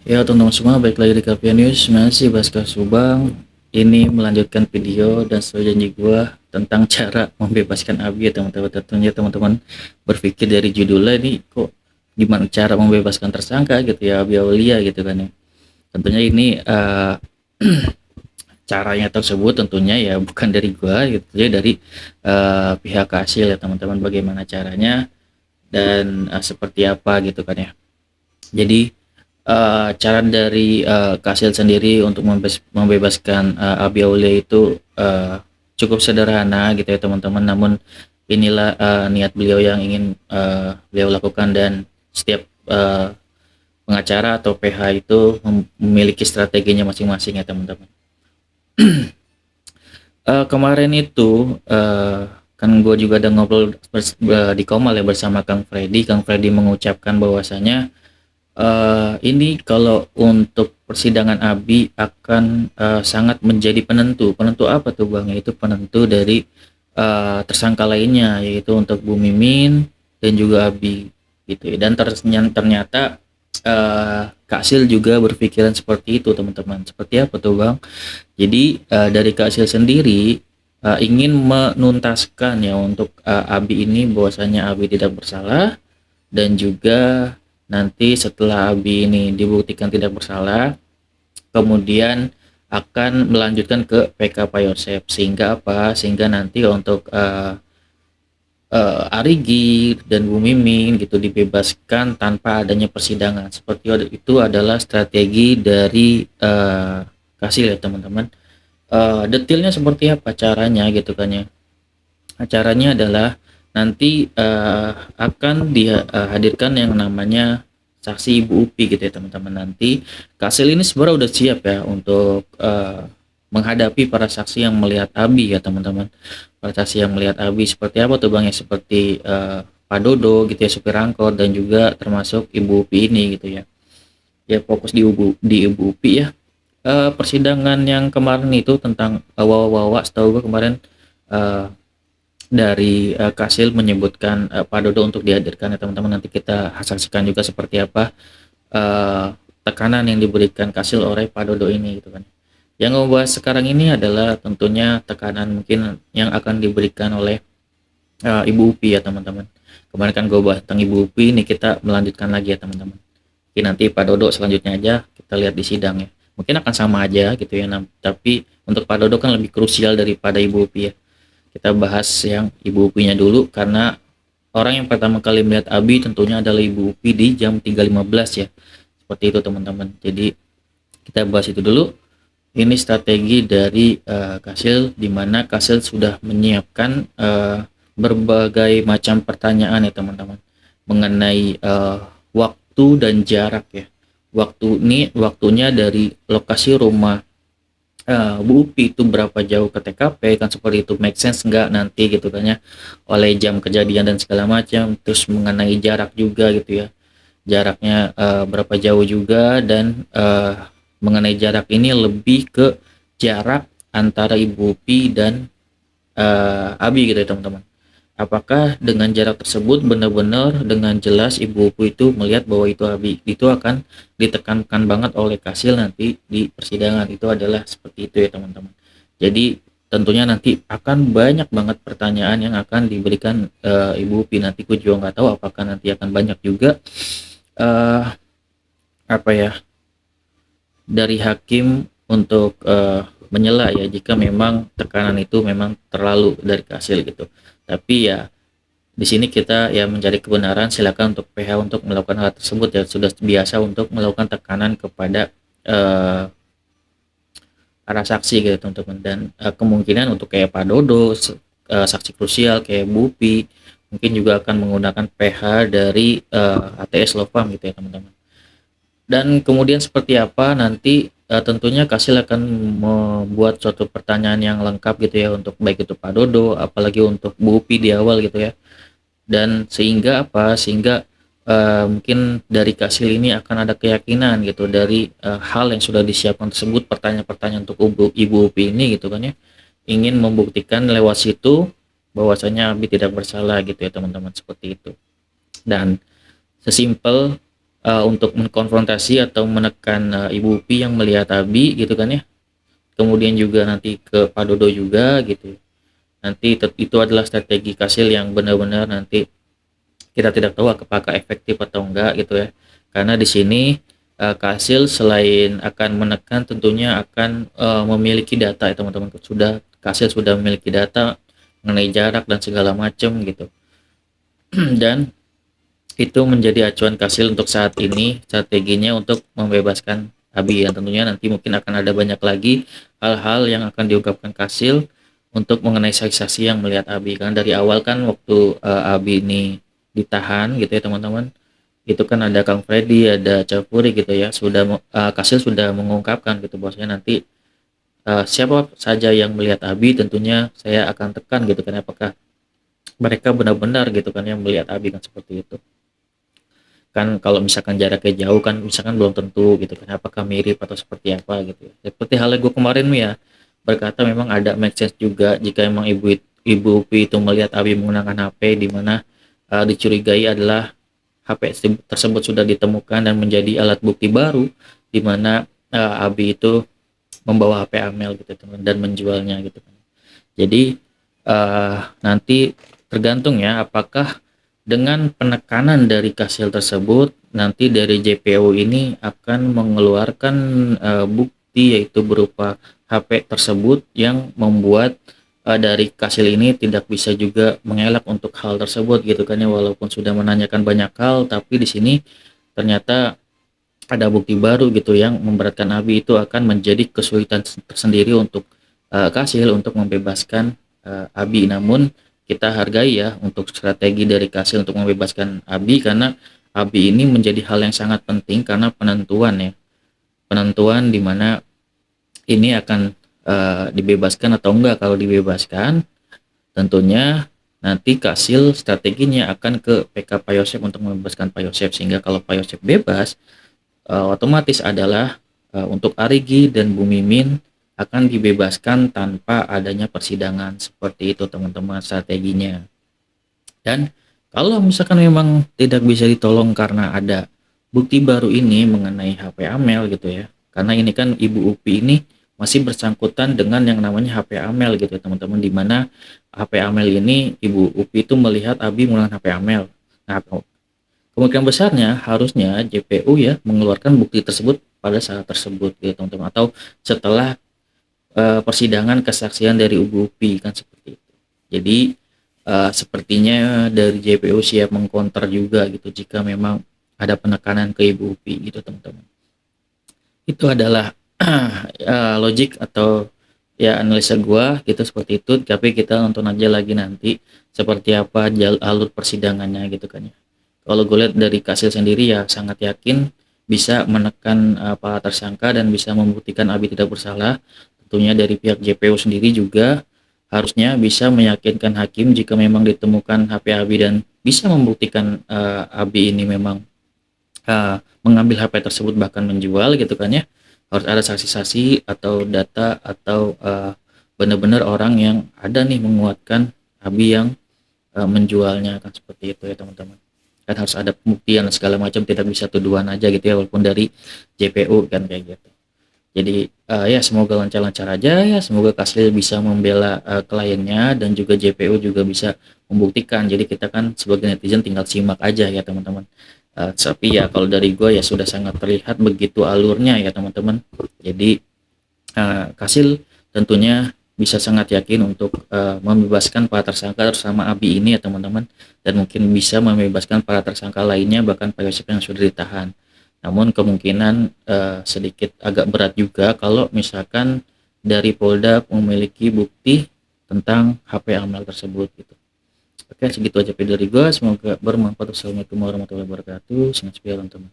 Ya teman-teman semua, balik lagi di Kapia News, masih Baskar Subang. Ini melanjutkan video dan sesuai janji gua tentang cara membebaskan Abi ya teman-teman. Tentunya teman-teman berpikir dari judulnya ini kok gimana cara membebaskan tersangka gitu ya, Abi Aulia gitu kan ya. Tentunya ini caranya tersebut tentunya ya bukan dari gua gitu ya, dari pihak hasil ya teman-teman, bagaimana caranya dan seperti apa gitu kan ya. Jadi cara dari Kasil sendiri untuk membebaskan Abi Aulia itu cukup sederhana gitu ya teman-teman. Namun inilah niat beliau yang ingin beliau lakukan, dan setiap pengacara atau PH itu memiliki strateginya masing-masing ya teman-teman. Kemarin itu kan gue juga ada ngobrol di Komal ya bersama Kang Freddy. Kang Freddy mengucapkan bahwasanya ini kalau untuk persidangan Abi akan sangat menjadi penentu. Penentu apa tuh Bang? Yaitu penentu dari tersangka lainnya, yaitu untuk Bu Mimin dan juga Abi gitu ya. Dan ternyata Kak Sil juga berpikiran seperti itu teman-teman. Seperti apa tuh Bang? Jadi dari Kak Sil sendiri ingin menuntaskan ya untuk Abi ini, bahwasanya Abi tidak bersalah, dan juga nanti setelah Abi ini dibuktikan tidak bersalah, kemudian akan melanjutkan ke PK Pak Yosep, sehingga apa? Sehingga nanti untuk Arigi dan Bu Mimin gitu dibebaskan tanpa adanya persidangan. Seperti itu adalah strategi dari Kasil ya teman-teman. Detailnya seperti apa caranya gitu kan ya. Acaranya adalah nanti akan dihadirkan yang namanya saksi Ibu Upi gitu ya teman-teman. Nanti Kasil ini sebenarnya udah siap ya untuk menghadapi para saksi yang melihat Abi ya teman-teman. Para saksi yang melihat Abi seperti apa tuh Bang ya, seperti Pak Dodo gitu ya, supir angkot, dan juga termasuk Ibu Upi ini gitu ya. Ya fokus di Ibu Upi ya. Persidangan yang kemarin itu tentang wawa-wawa, setahu gue kemarin eh, dari Kasil menyebutkan Pak Dodo untuk dihadirkan ya teman-teman. Nanti kita saksikan juga seperti apa uh, tekanan yang diberikan Kasil oleh Pak Dodo ini gitu kan. Yang membahas sekarang ini adalah tentunya tekanan mungkin yang akan diberikan oleh Ibu Upi ya teman-teman. Kemarin kan gue bahas tentang Ibu Upi, ini kita melanjutkan lagi ya teman-teman. Mungkin nanti Pak Dodo selanjutnya aja kita lihat di sidang ya. Mungkin akan sama aja gitu ya, tapi untuk Pak Dodo kan lebih krusial daripada Ibu Upi ya. Kita bahas yang Ibu Upinya dulu, karena orang yang pertama kali melihat Abi tentunya adalah Ibu Upi di jam 3.15 ya. Seperti itu teman-teman. Jadi kita bahas itu dulu. Ini strategi dari Kasil, di mana Kasil sudah menyiapkan berbagai macam pertanyaan ya teman-teman, mengenai waktu dan jarak ya. Waktunya dari lokasi rumah Bu Upi itu berapa jauh ke TKP, kan seperti itu, make sense nggak nanti gitu kan ya, oleh jam kejadian dan segala macam. Terus mengenai jarak juga gitu ya, jaraknya berapa jauh juga, dan mengenai jarak ini lebih ke jarak antara Ibu Upi dan Abi gitu ya teman-teman. Apakah dengan jarak tersebut benar-benar dengan jelas Ibu Upi itu melihat bahwa itu Abi? Itu akan ditekankan banget oleh Kasil nanti di persidangan. Itu adalah seperti itu ya teman-teman. Jadi tentunya nanti akan banyak banget pertanyaan yang akan diberikan Ibu Upi. Nanti gue juga nggak tahu apakah nanti akan banyak juga uh, apa ya, dari hakim untuk menyela ya, jika memang tekanan itu memang terlalu dari Kasil gitu. Tapi ya di sini kita ya mencari kebenaran, silakan untuk PH untuk melakukan hal tersebut ya, sudah biasa untuk melakukan tekanan kepada para saksi gitu teman-teman. Dan kemungkinan untuk kayak Pak Dodo, saksi krusial kayak Bupi, mungkin juga akan menggunakan PH dari ATS Lofam gitu ya teman-teman. Dan kemudian seperti apa nanti tentunya Kasil akan membuat suatu pertanyaan yang lengkap gitu ya, untuk baik itu Pak Dodo, apalagi untuk Bu Upi di awal gitu ya. Dan sehingga apa, sehingga mungkin dari Kasil ini akan ada keyakinan gitu dari hal yang sudah disiapkan tersebut, pertanyaan-pertanyaan untuk Ibu Upi ini gitu kan ya, ingin membuktikan lewat situ bahwasanya Abi tidak bersalah gitu ya teman-teman, seperti itu. Dan sesimpel untuk mengkonfrontasi atau menekan, Ibu Upi yang melihat Abi gitu kan ya. Kemudian juga nanti ke Pak Dodo juga gitu. Nanti itu adalah strategi Kasil yang benar-benar nanti kita tidak tahu apakah efektif atau enggak gitu ya. Karena di sini Kasil selain akan menekan tentunya akan memiliki data ya teman-teman. Kasil sudah memiliki data mengenai jarak dan segala macam gitu. Dan itu menjadi acuan Kasil untuk saat ini strateginya untuk membebaskan Abi, yang tentunya nanti mungkin akan ada banyak lagi hal-hal yang akan diungkapkan Kasil untuk mengenai saksi-saksi yang melihat Abi. Karena dari awal kan waktu Abi ini ditahan gitu ya teman-teman, itu kan ada Kang Freddy, ada Capuri gitu ya, Kasil sudah mengungkapkan gitu bahwasanya nanti siapa saja yang melihat Abi tentunya saya akan tekan gitu kan, apakah mereka benar-benar gitu kan yang melihat Abi, kan seperti itu kan. Kalau misalkan jaraknya jauh kan misalkan belum tentu gitu kan apakah mirip atau seperti apa gitu ya, seperti halnya gue kemarin ya berkata memang ada make sense juga jika emang ibu Upi itu melihat Abi menggunakan HP di mana dicurigai adalah HP tersebut sudah ditemukan dan menjadi alat bukti baru di mana Abi itu membawa HP Amel gitu teman dan menjualnya gitu kan. Jadi nanti tergantung ya apakah dengan penekanan dari Kasil tersebut nanti dari JPO ini akan mengeluarkan bukti yaitu berupa HP tersebut yang membuat dari Kasil ini tidak bisa juga mengelak untuk hal tersebut gitu kan ya, walaupun sudah menanyakan banyak hal tapi di sini ternyata ada bukti baru gitu yang memberatkan Abi, itu akan menjadi kesulitan tersendiri untuk Kasil untuk membebaskan Abi. Namun kita hargai ya untuk strategi dari Kasil untuk membebaskan Abi, karena Abi ini menjadi hal yang sangat penting karena penentuan di mana ini akan dibebaskan atau enggak. Kalau dibebaskan tentunya nanti Kasil strateginya akan ke PK Pak Yosef untuk membebaskan Pak Yosef, sehingga kalau Pak Yosef bebas otomatis adalah untuk Arigi dan Bu Mimin akan dibebaskan tanpa adanya persidangan. Seperti itu teman-teman strateginya. Dan kalau misalkan memang tidak bisa ditolong karena ada bukti baru ini mengenai HP Amel gitu ya, karena ini kan Ibu Upi ini masih bersangkutan dengan yang namanya HP Amel gitu ya teman-teman, dimana HP Amel ini Ibu Upi itu melihat Abi menggunakan HP Amel. Nah, kemungkinan besarnya harusnya JPU ya mengeluarkan bukti tersebut pada saat tersebut gitu teman-teman, atau setelah persidangan kesaksian dari Ibu Upi, kan seperti itu. Jadi sepertinya dari JPU siap mengkonter juga gitu jika memang ada penekanan ke Ibu Upi gitu teman-teman. Itu adalah logik atau ya analisa gua gitu seperti itu, tapi kita nonton aja lagi nanti seperti apa alur persidangannya gitu kan ya. Kalau gue lihat dari Kasil sendiri ya sangat yakin bisa menekan para tersangka dan bisa membuktikan Abi tidak bersalah. Tentunya dari pihak JPU sendiri juga harusnya bisa meyakinkan hakim jika memang ditemukan HP Abi dan bisa membuktikan Abi ini memang mengambil HP tersebut bahkan menjual gitu kan ya. Harus ada saksi-saksi atau data atau benar-benar orang yang ada nih menguatkan Abi yang menjualnya, kan seperti itu ya teman-teman. Kan harus ada pembuktian segala macam, tidak bisa tuduhan aja gitu ya walaupun dari JPU kan kayak gitu. Jadi ya semoga lancar-lancar aja ya, semoga Kasil bisa membela kliennya dan juga JPU juga bisa membuktikan. Jadi kita kan sebagai netizen tinggal simak aja ya teman-teman. Tapi ya kalau dari gue ya sudah sangat terlihat begitu alurnya ya teman-teman. Jadi Kasil tentunya bisa sangat yakin untuk membebaskan para tersangka bersama Abi ini ya teman-teman, dan mungkin bisa membebaskan para tersangka lainnya bahkan Pak Yosef yang sudah ditahan. Namun kemungkinan sedikit agak berat juga kalau misalkan dari Polda memiliki bukti tentang HP Amel tersebut gitu. Oke, segitu aja video dari gue, semoga bermanfaat. Wassalamualaikum warahmatullahi wabarakatuh. Sangat teman-teman.